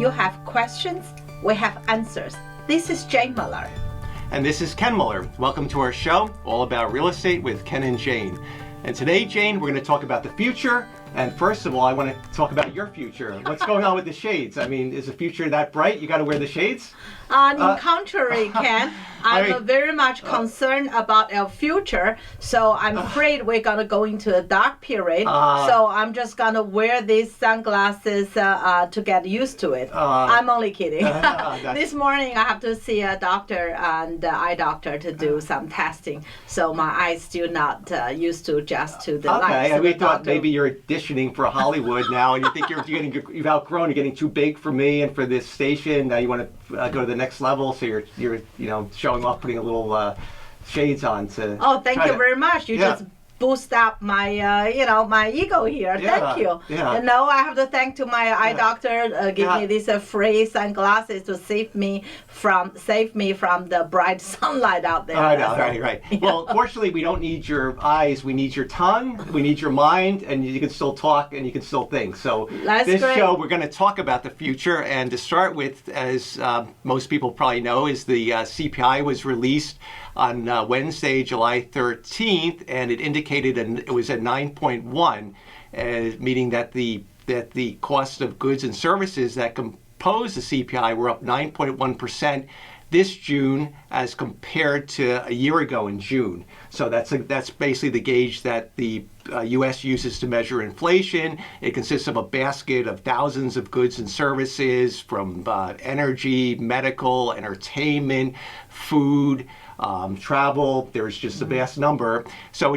you have questions, we have answers. This is Jane Muller. And this is Ken Muller. Welcome to our show, all about real estate with Ken and Jane. And today, Jane, we're going to talk about the future. And first of all, I want to talk about your future. What's going on with the shades? I mean, is the future that bright? You got to wear the shades? On contrary, Ken, I'm very much concerned about our future. So I'm afraid we're going to go into a dark period. So I'm just going to wear these sunglasses to get used to it. I'm only kidding. This morning, I have to see a doctor and eye doctor to do some testing. So my eyes still not used to adjust to the light. Okay, we thought maybe you're auditioning for Hollywood now, and you think you've outgrown, you're getting too big for me and for this station. Now you want to go to the next level, so you're showing off, putting a little shades on to. Oh, thank you very much. You just boost up my my ego here. Thank you. Yeah. And now I have to thank to my eye doctor give me these free sunglasses to save me from the bright sunlight out there. I know, right. Yeah. Well, fortunately, we don't need your eyes. We need your tongue. We need your mind, and you can still talk and you can still think. So this show, we're going to talk about the future. And to start with, as most people probably know, is the CPI was released on Wednesday, July 13th, and it indicated it was at 9.1, meaning that the cost of goods and services that compose the CPI were up 9.1% this June as compared to a year ago in June. So that's basically the gauge that the U.S. uses to measure inflation. It consists of a basket of thousands of goods and services, from energy, medical, entertainment, food, travel. There's just a vast number. So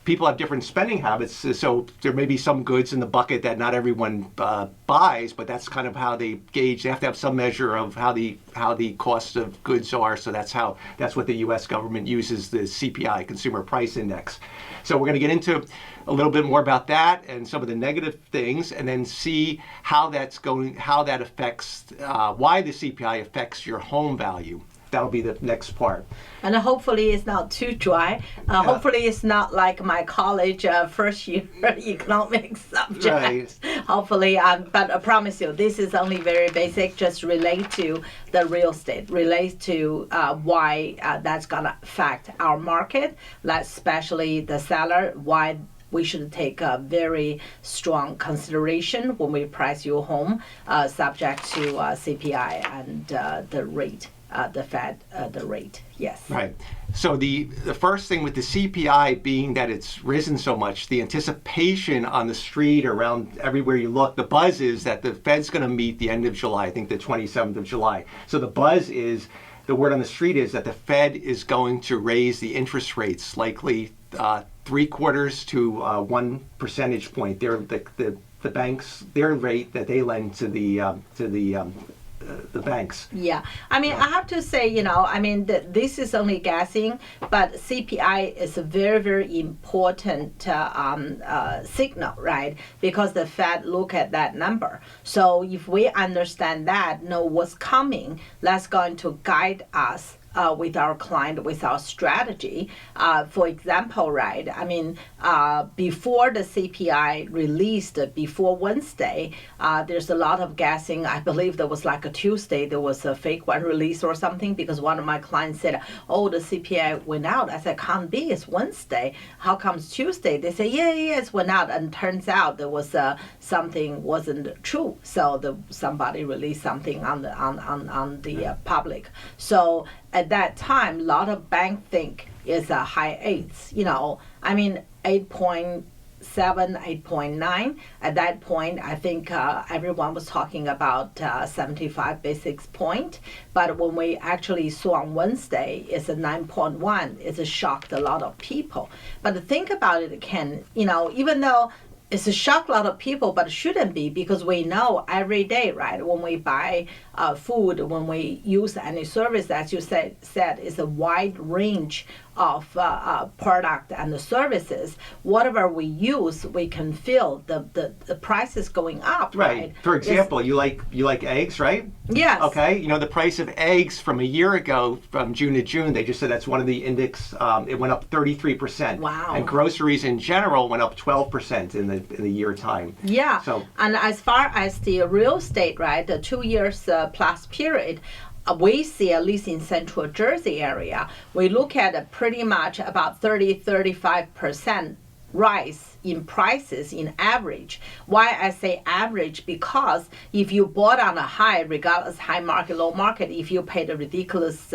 people have different spending habits. So there may be some goods in the bucket that not everyone buys, but that's kind of how they gauge. They have to have some measure of how the cost of goods are. So that's what the U.S. government uses, the CPI, Consumer Price Index. So we're going to get into a little bit more about that and some of the negative things, and then see how that affects why the CPI affects your home value. That'll be the next part. And hopefully it's not too dry. Hopefully it's not like my college first year economics subject. Right. Hopefully, but I promise you, this is only very basic, just relate to the real estate, relate to why that's going to affect our market, like especially the seller, why we should take a very strong consideration when we price your home, subject to CPI and the rate. The Fed, the rate, yes. Right. So the first thing with the CPI being that it's risen so much, the anticipation on the street, around everywhere you look, the buzz is that the Fed's going to meet the end of July, I think the 27th of July. So the buzz is, the word on the street is that the Fed is going to raise the interest rates, likely 3/4 to 1 percentage point. The banks, their rate that they lend to the banks. Yeah, I mean, I have to say, this is only guessing, but CPI is a very, very important signal, right? Because the Fed look at that number. So if we understand that, know what's coming, that's going to guide us with our client, with our strategy. For example, right, before the CPI released, before Wednesday, there's a lot of guessing. I believe there was like a Tuesday, there was a fake one release or something, because one of my clients said, oh, the CPI went out. I said, can't be, it's Wednesday. How comes Tuesday? They say, yeah, it's went out. And turns out there was something wasn't true. So somebody released something on the public. So at that time, a lot of banks think is a high 8s, 8.7, 8.9. At that point, I think everyone was talking about 75 basis point. But when we actually saw on Wednesday, it's a 9.1. It's shocked a lot of people. But think about it, Ken, even though it's a shock a lot of people, but it shouldn't be, because we know every day, right, when we buy food, when we use any service, as you said is a wide range of product and the services. Whatever we use, we can feel the prices going up. Right. For example, you like eggs, right? Yes. Okay. You know, the price of eggs from a year ago, from June to June, they just said that's one of the index. It went up 33%. Wow. And groceries in general went up 12% in the year time. Yeah. So, and as far as the real estate, right, the 2 years plus period, we see, at least in Central Jersey area, we look at pretty much about 35% rise in prices in average. Why I say average? Because if you bought on a high, regardless high market, low market, if you paid a ridiculous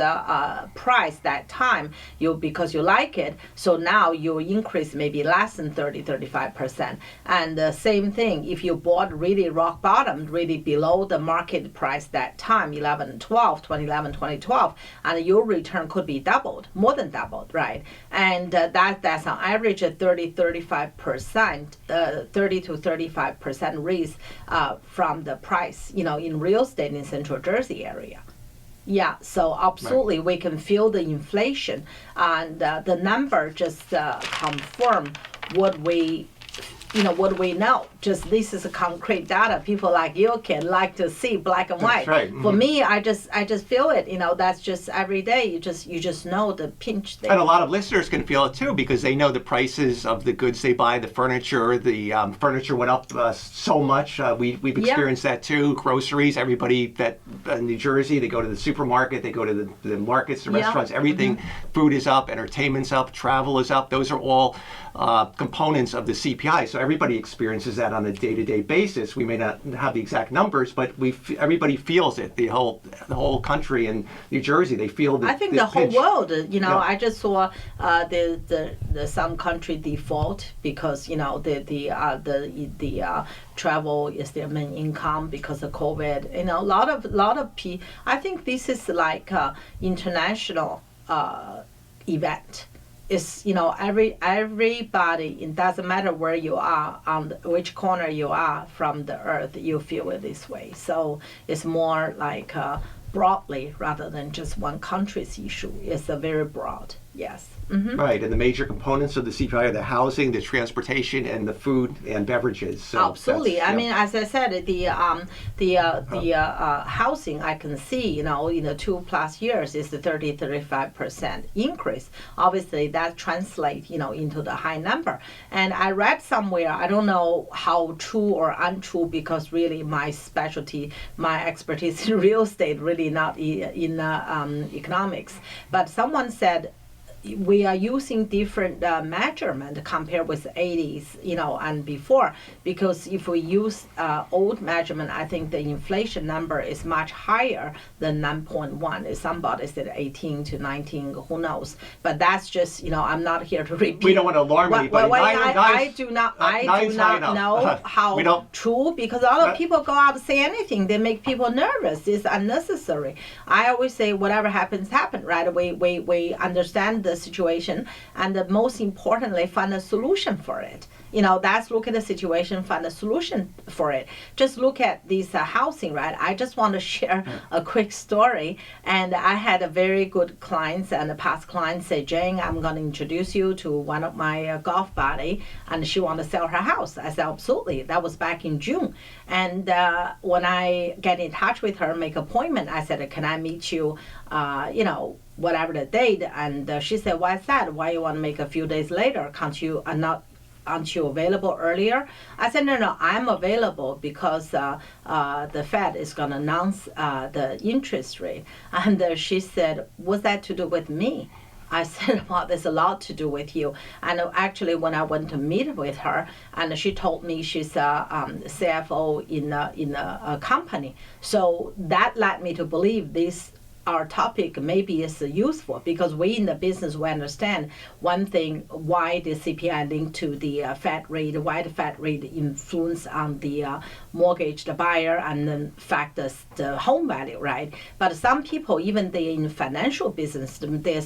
price that time, because you like it, so now your increase may be less than 35%. And the same thing, if you bought really rock bottom, really below the market price that time, 2011, 2012, and your return could be doubled, more than doubled, right? And that's on average a 35%, 30 to 35% raise from the price, in real estate in Central Jersey area. Yeah, so absolutely, we can feel the inflation, and the number just confirm what we know. Just this is a concrete data. People like you can like to see black and white. That's right. Mm-hmm. For me, I just feel it. That's just every day. You just know the pinch there. And a lot of listeners can feel it too, because they know the prices of the goods they buy, the furniture. The furniture went up so much. We've experienced that too. Groceries. Everybody that in New Jersey, they go to the supermarket, they go to the markets, the restaurants. Everything. Mm-hmm. Food is up, entertainment's up, travel is up. Those are all components of the CPI. So everybody experiences that on a day-to-day basis. We may not have the exact numbers, but everybody feels it. The whole country in New Jersey, they feel the. I think the pinch. Whole world. I just saw the some country default because the travel is their main income because of COVID. A lot of people. I think this is like international event. Is everybody, it doesn't matter where you are, on which corner you are from the earth, you feel it this way. So it's more like broadly rather than just one country's issue. It's a very broad, yes. Mm-hmm. Right, and the major components of the CPI are the housing, the transportation, and the food and beverages. So absolutely. I mean, as I said, the housing I can see, in the 2+ years is the 35% increase. Obviously, that translates, into the high number. And I read somewhere, I don't know how true or untrue, because really my specialty, my expertise in real estate, really not in economics. But someone said, we are using different measurement compared with the 80s, and before, because if we use old measurement, I think the inflation number is much higher than 9.1. If somebody said 18 to 19, who knows? But that's just, I'm not here to repeat. We don't want to alarm anybody. I do not know how true, because a lot of people go out and say anything. They make people nervous. It's unnecessary. I always say whatever happens, right? We understand the situation, and most importantly, find a solution for it. That's look at the situation, find a solution for it. Just look at this housing, right? I just want to share a quick story. And I had a very good clients and a past client say, Jane, I'm going to introduce you to one of my golf buddy, and she want to sell her house. I said, absolutely. That was back in June. And when I get in touch with her, make appointment, I said, can I meet you, whatever the date? And she said, why is that? Why you want to make a few days later? Aren't you available earlier? I said, no, I'm available because the Fed is going to announce the interest rate. And she said, what's that to do with me? I said, well, there's a lot to do with you. And actually, when I went to meet with her, and she told me she's a CFO in a company. So that led me to believe our topic maybe is useful, because we in the business, we understand one thing, why the CPI linked to the Fed rate, why the Fed rate influence on the mortgage, the buyer, and then fact the home value, right? But some people, even they in financial business, they're the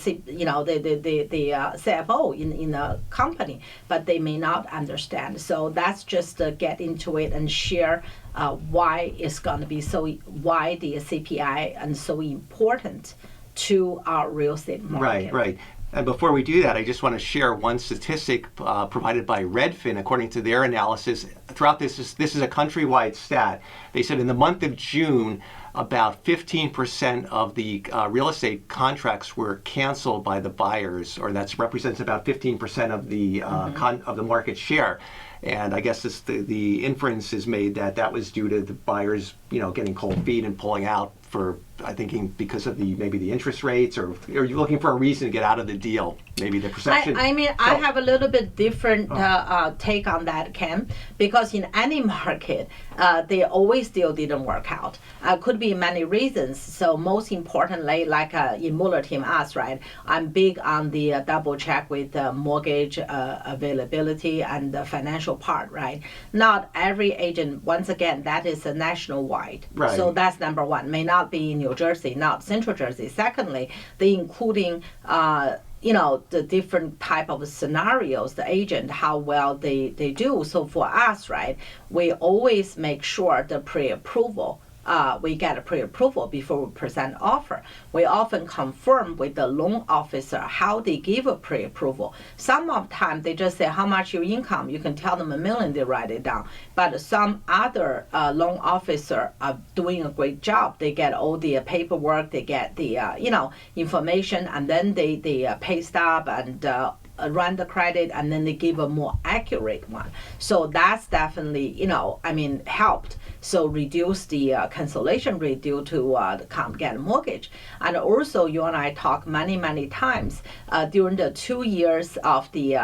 CFO in a company, but they may not understand. So that's just get into it and share why it's going to be why the CPI and so important to our real estate market. Right. And before we do that, I just want to share one statistic provided by Redfin. According to their analysis, throughout this is a countrywide stat. They said in the month of June, about 15% of the real estate contracts were canceled by the buyers, or that represents about 15% of the of the market share. And I guess the inference is made that was due to the buyers, getting cold feet and pulling out for, I think, because of maybe the interest rates, or you're looking for a reason to get out of the deal. Maybe the perception. I have a little bit different take on that, Ken, because in any market, they always still didn't work out. Could be many reasons. So most importantly, like in Mueller team asked, right? I'm big on the double check with mortgage availability and the financial part, right? Not every agent, once again, that is a nationwide. Right. So that's number one. May not be in New Jersey, not Central Jersey. Secondly, they including the different type of scenarios, the agent, how well they do. So for us, right, we always make sure the pre-approval, we get a pre-approval before we present offer. We often confirm with the loan officer how they give a pre-approval. Some of the time they just say how much your income. You can tell them $1 million, they write it down. But some other loan officer are doing a great job. They get all the paperwork, they get the information, and then they pay stub and run the credit, and then they give a more accurate one. So that's definitely, helped. So reduce the cancellation rate due to can't get a mortgage. And also, you and I talk many times during the 2 years of the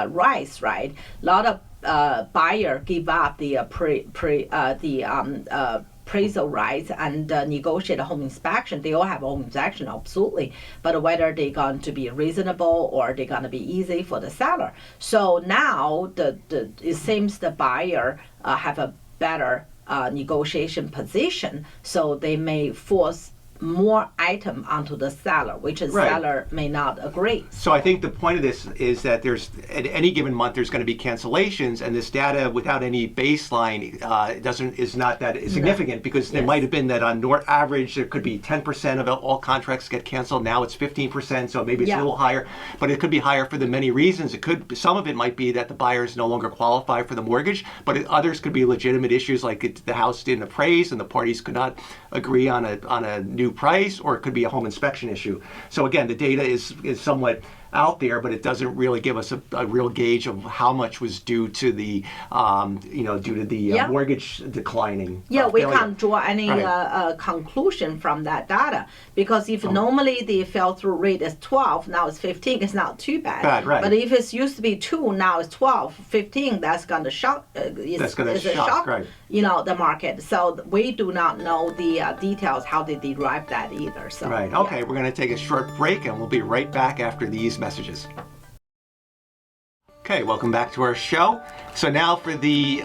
rise, right? A lot of buyer give up the appraisal rights and negotiate a home inspection. They all have a home inspection, absolutely, but whether they're going to be reasonable or they're going to be easy for the seller. So now it seems the buyer have a better negotiation position, so they may force more item onto the seller, which the seller may not agree. So I think the point of this is that there's at any given month there's going to be cancellations, and this data without any baseline is not that significant, because there might have been that on average there could be 10% of all contracts get canceled. Now it's 15%, so maybe it's a little higher, but it could be higher for the many reasons. Some of it might be that the buyers no longer qualify for the mortgage, but others could be legitimate issues like the house didn't appraise and the parties could not agree on a new price, or it could be a home inspection issue. So again, the data is somewhat out there, but it doesn't really give us a real gauge of how much was due to the mortgage declining. We can't draw any conclusion from that data, because if normally the fall-through rate is 12, now it's 15, it's not too bad. Right. But if it's used to be 2, now it's 12, 15, that's going to shock. Shock, right. The market. So we do not know the details how they derive that either. So right. Okay, we're going to take a short break, and we'll be right back after these messages. Okay, welcome back to our show. So now for the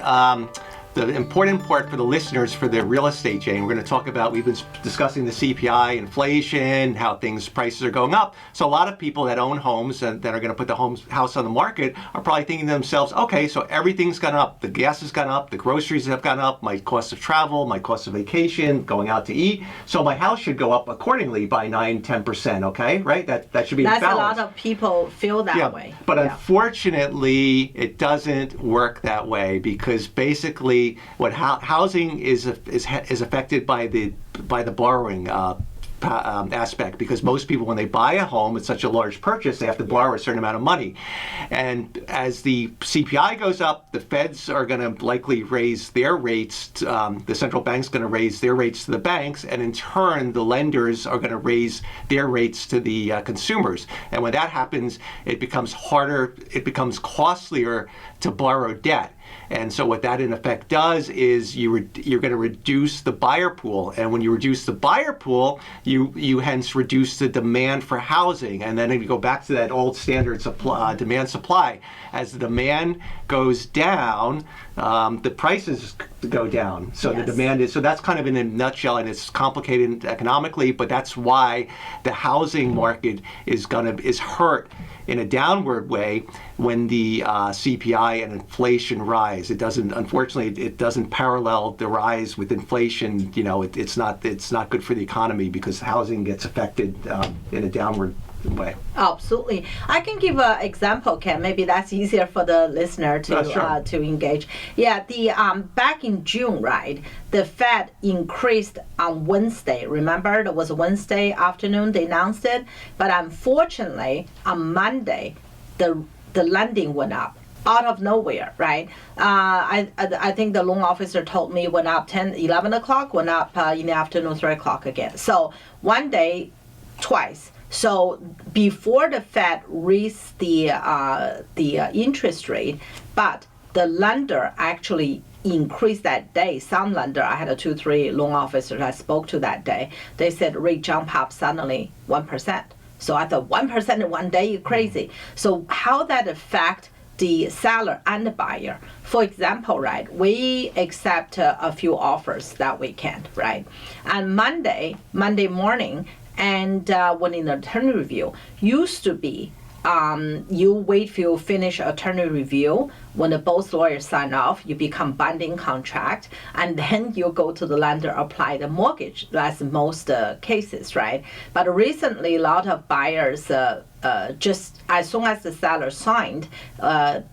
important part for the listeners for the real estate, Jane, we're going to talk about, we've been discussing the CPI, inflation, how prices are going up. So a lot of people that own homes and that are going to put the house on the market are probably thinking to themselves, okay, so everything's gone up. The gas has gone up, the groceries have gone up, my cost of travel, my cost of vacation, going out to eat. So my house should go up accordingly by 9-10%, okay? Right? That should be That's balanced. A lot of people feel that way. But unfortunately, it doesn't work that way, because basically what housing is affected by the borrowing aspect, because most people, when they buy a home, it's such a large purchase, they have to borrow a certain amount of money. And as the CPI goes up, the feds are going to likely raise their rates. The central bank's going to raise their rates to the banks, and in turn, the lenders are going to raise their rates to the consumers. And when that happens, it becomes harder, it becomes costlier to borrow debt. And so what that in effect does is you're going to reduce the buyer pool, and when you reduce the buyer pool, you hence reduce the demand for housing. And then if you go back to that old standard demand supply, as the demand goes down, the prices go down. So Yes. the demand is, so that's kind of in a nutshell, and it's complicated economically, but that's why the housing market is hurt in a downward way when the CPI and inflation rise. Unfortunately, it doesn't parallel the rise with inflation. It's not good for the economy because housing gets affected in a downward way. Absolutely. I can give an example, Ken. Maybe that's easier for the listener to Sure. To engage. Yeah, the back in June, right? The Fed increased on Wednesday. Remember, it was Wednesday afternoon they announced it, but unfortunately on Monday, the lending went up out of nowhere, right? I think the loan officer told me went up 11 o'clock, went up in the afternoon 3 o'clock again. So one day, twice. So before the Fed raised the interest rate, but the lender actually increased that day. Some lender, I had 2-3 loan officers I spoke to that day. They said rate jump up suddenly 1%. So I thought 1% in one day, you're crazy. So how that affect the seller and the buyer? For example, right, we accept a few offers that weekend, right? And Monday morning, and when in attorney review, used to be you wait till you finish attorney review. When both lawyers sign off, you become binding contract, and then you go to the lender, apply the mortgage. That's most cases, right? But recently, a lot of buyers just as soon as the seller signed,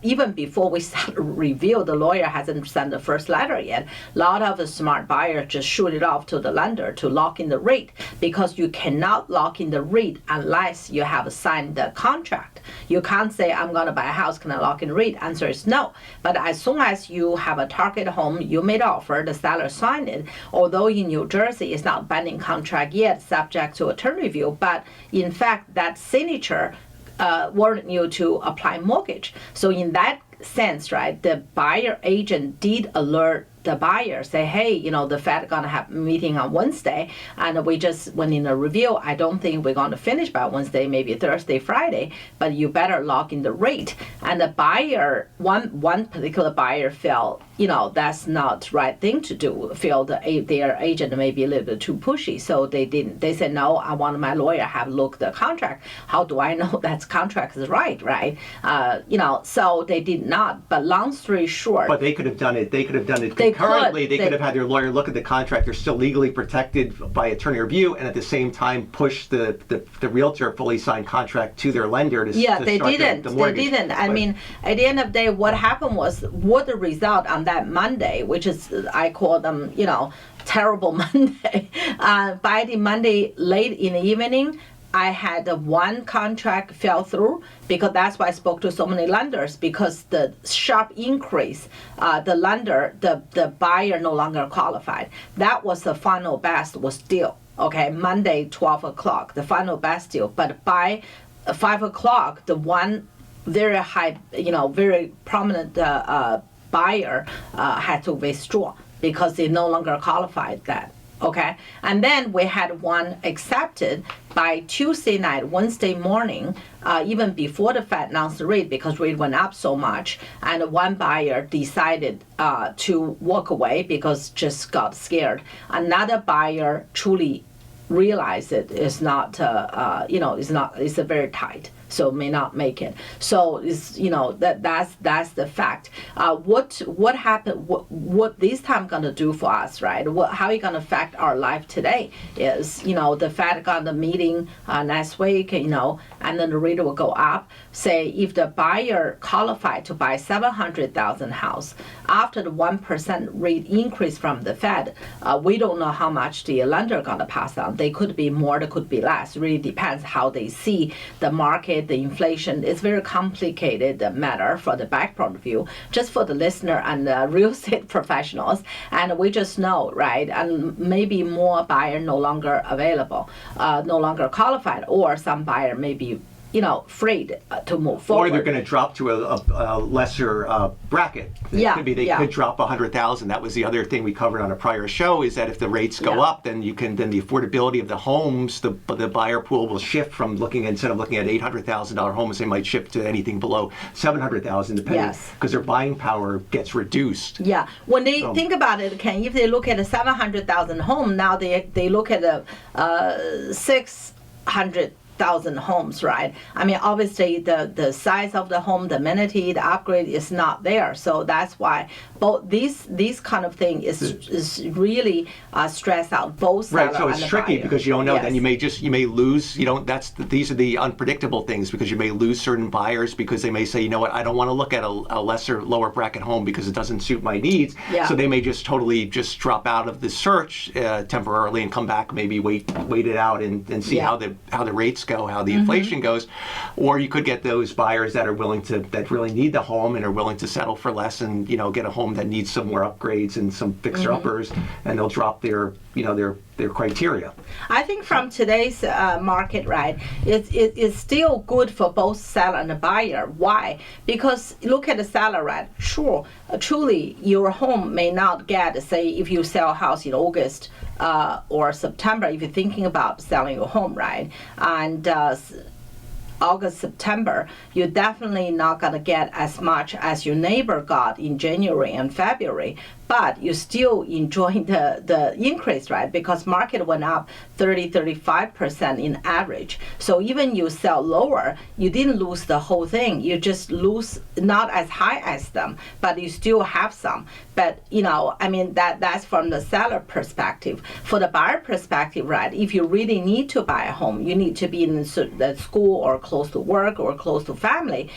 even before we start review, the lawyer hasn't sent the first letter yet. A lot of the smart buyers just shoot it off to the lender to lock in the rate, because you cannot lock in the rate unless you have signed the contract. You can't say, I'm going to buy a house, can I lock in the rate? Answer is no. But as soon as you have a target home, you made offer, the seller signed it, although in New Jersey it's not binding contract yet, subject to attorney review, but in fact that signature warrant you to apply mortgage. So in that sense, right, the buyer agent did alert the buyer, say, hey, the Fed gonna have a meeting on Wednesday, and we just went in a review. I don't think we're gonna finish by Wednesday, maybe Thursday, Friday, but you better lock in the rate. And the buyer, one particular buyer felt, that's not the right thing to do, feel their agent may be a little bit too pushy, so they didn't. They said, no, I want my lawyer have looked the contract. How do I know that contract is right? So they did not. But long story short, but they could have done it. They could have done it concurrently. They could have had their lawyer look at the contract. They're still legally protected by attorney review, and at the same time push the realtor fully signed contract to their lender to they start didn't. the mortgage. They didn't. I mean, at the end of the day, what happened was, what the result on that Monday, which is, I call them, terrible Monday. By the Monday late in the evening, I had one contract fell through, because that's why I spoke to so many lenders, because the sharp increase, the lender, the buyer no longer qualified. That was the final best was deal. Okay, Monday 12 o'clock, the final best deal. But by 5 o'clock, the one very high, very prominent buyer had to withdraw because they no longer qualified that. Okay, and then we had one accepted by Tuesday night, Wednesday morning, even before the Fed announced the rate, because rate went up so much, and one buyer decided to walk away because just got scared. Another buyer truly realized it is not, it's a very tight, so may not make it. So it's, that's the fact. What happened? What this time gonna do for us, right? How it gonna affect our life today is, the Fed got the meeting next week, and then the rate will go up. Say if the buyer qualified to buy 700,000 house after the 1% rate increase from the Fed, we don't know how much the lender gonna pass on. They could be more, they could be less. It really depends how they see the market, the inflation. It's very complicated matter for the background view, just for the listener and the real estate professionals. And we just know, right? And maybe more buyer no longer available, no longer qualified, or some buyer maybe afraid to move forward. Or they're going to drop to a lesser bracket. It could be they could drop 100,000. That was the other thing we covered on a prior show, is that if the rates go up, then the affordability of the homes, the buyer pool will shift from instead of looking at $800,000 homes, they might shift to anything below $700,000, depending, because their buying power gets reduced. Yeah, when they think about it, Ken, if they look at a 700,000 home, now they look at a 600,000 homes, right? I mean, obviously the size of the home, the amenity, the upgrade is not there. So that's why both these kind of thing is really stress out both seller right. So it's and the tricky buyer. because you don't know. Then you may lose. These are the unpredictable things, because you may lose certain buyers because they may say, you know what, I don't want to look at a lower bracket home because it doesn't suit my needs. Yeah. So they may just totally drop out of the search temporarily and come back, maybe wait it out and see how the rates go, how the inflation goes. Or you could get those buyers that are that really need the home and are willing to settle for less and get a home that needs some more upgrades and some fixer uppers, and they'll drop their criteria. I think from today's market, right, it's still good for both seller and the buyer. Why? Because look at the seller, right? Sure, truly, your home may not get, say, if you sell a house in August or September, if you're thinking about selling your home, right? And August, September, you're definitely not going to get as much as your neighbor got in January and February, but you're still enjoying the increase, right? Because market went up 35% in average. So even you sell lower, you didn't lose the whole thing. You just lose not as high as them, but you still have some. But I mean, that's from the seller perspective. For the buyer perspective, right? If you really need to buy a home, you need to be in the school or close to work or close to family.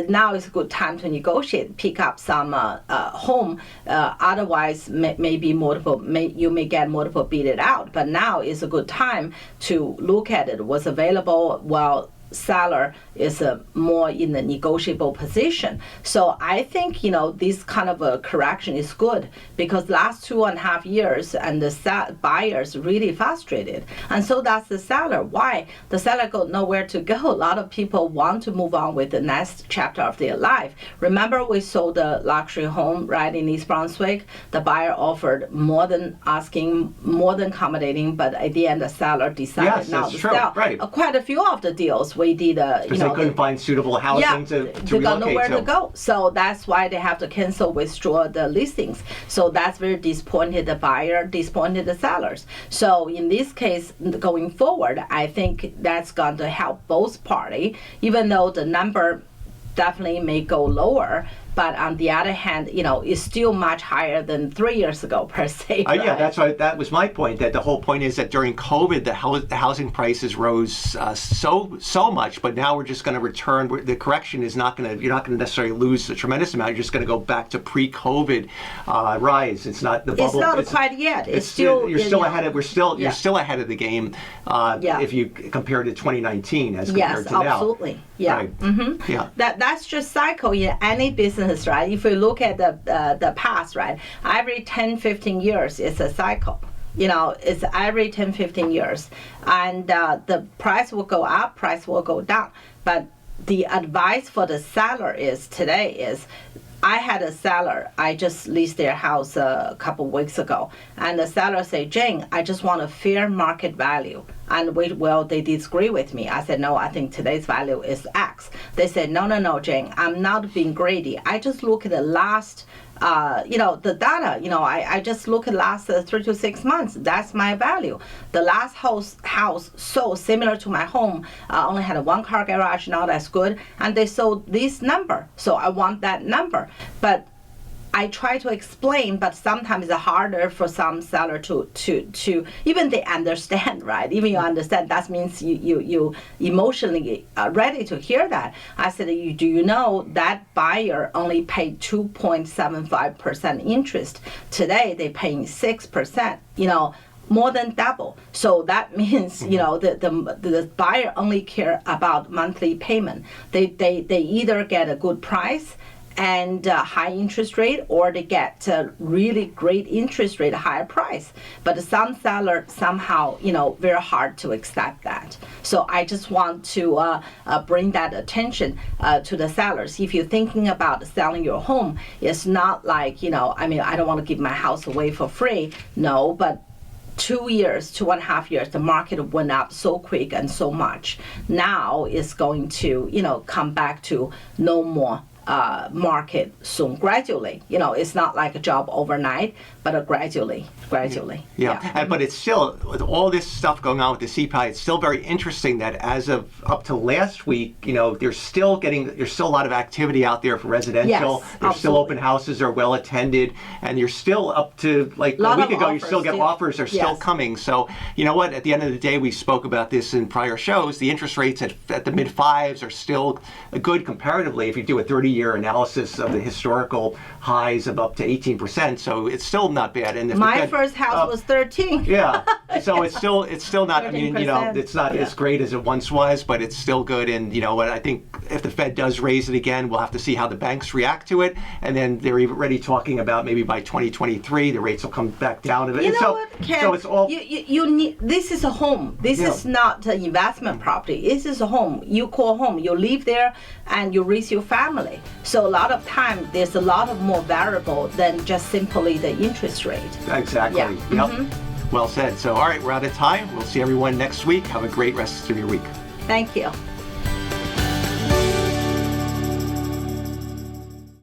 Now is a good time to negotiate, pick up some home. Otherwise, you may get multiple bid it out. But now is a good time to look at it. What's available while seller is more in the negotiable position. So I think this kind of a correction is good, because last 2.5 years and the buyers really frustrated, and so that's the seller. Why? The seller got nowhere to go. A lot of people want to move on with the next chapter of their life. Remember, we sold a luxury home right in East Brunswick. The buyer offered more than asking, more than accommodating, but at the end the seller decided not to sell. Right. Quite a few of the deals we did, because they couldn't find suitable housing to they relocate. got nowhere to go. So that's why they have to cancel, withdraw the listings. So that's very disappointed the buyer, disappointed the sellers. So in this case, going forward, I think that's going to help both parties, even though the number definitely may go lower. But on the other hand, it's still much higher than 3 years ago per se. Right? Yeah, that's right. That was my point. That the whole point is that during COVID, the housing prices rose so much. But now we're just going to return. The correction is not going to. You're not going to necessarily lose a tremendous amount. You're just going to go back to pre-COVID rise. It's not the bubble. It's not quite yet. It's still. You're still ahead of. You're still ahead of the game. If you compare to 2019 as compared to now. Yes, absolutely. Yeah. Right. Mm-hmm. Yeah. That's just cycle in any business, right? If we look at the past, right, every 10-15 years it's a cycle. It's every 10-15 years, and the price will go up, price will go down. But the advice for the seller today is, I had a seller, I just leased their house a couple weeks ago, and the seller said, Jane, I just want a fair market value. And they disagree with me. I said, no, I think today's value is X. They said, no, Jane, I'm not being greedy. I just look at the last, the data. I just look at the last 3 to 6 months. That's my value. The last house sold similar to my home, only had a 1-car garage, not as good, and they sold this number. So I want that number. But I try to explain, but sometimes it's harder for some seller to even they understand, right? Even you understand, that means you emotionally are ready to hear that. I said, do you know that buyer only paid 2.75% interest? Today they paying 6%. More than double. So that means the buyer only care about monthly payment. They either get a good price and high interest rate, or they get really great interest rate, higher price. But some seller somehow, very hard to accept that. So I just want to bring that attention to the sellers. If you're thinking about selling your home, it's not like, I don't want to give my house away for free. No, but 2 years, 2.5 years, the market went up so quick and so much. Now it's going to, come back to no more market soon, gradually. It's not like a job overnight, but gradually. Yeah. But it's still, with all this stuff going on with the CPI, it's still very interesting that as of up to last week, there's still a lot of activity out there for residential. Yes, there's still open houses are well attended, and you're still up to, like a week ago, you still get offers are still coming. So, you know what, at the end of the day, we spoke about this in prior shows, the interest rates at the mid-5s are still good comparatively if you do a 30-year analysis of the historical highs of up to 18%. So it's still not bad. And if my first house was 13. Yeah. So it's still not. I mean, it's not as great as it once was, but it's still good. And what, I think if the Fed does raise it again, we'll have to see how the banks react to it. And then they're already talking about maybe by 2023 the rates will come back down a bit. You know what, Ken? So it's all. You need. This is a home. This is not an investment property. This is a home. You call home. You live there, and you raise your family. So a lot of time, there's a lot of more variable than just simply the interest rate. Exactly. Yeah. Yep. Well said. So, all right, we're out of time. We'll see everyone next week. Have a great rest of your week. Thank you.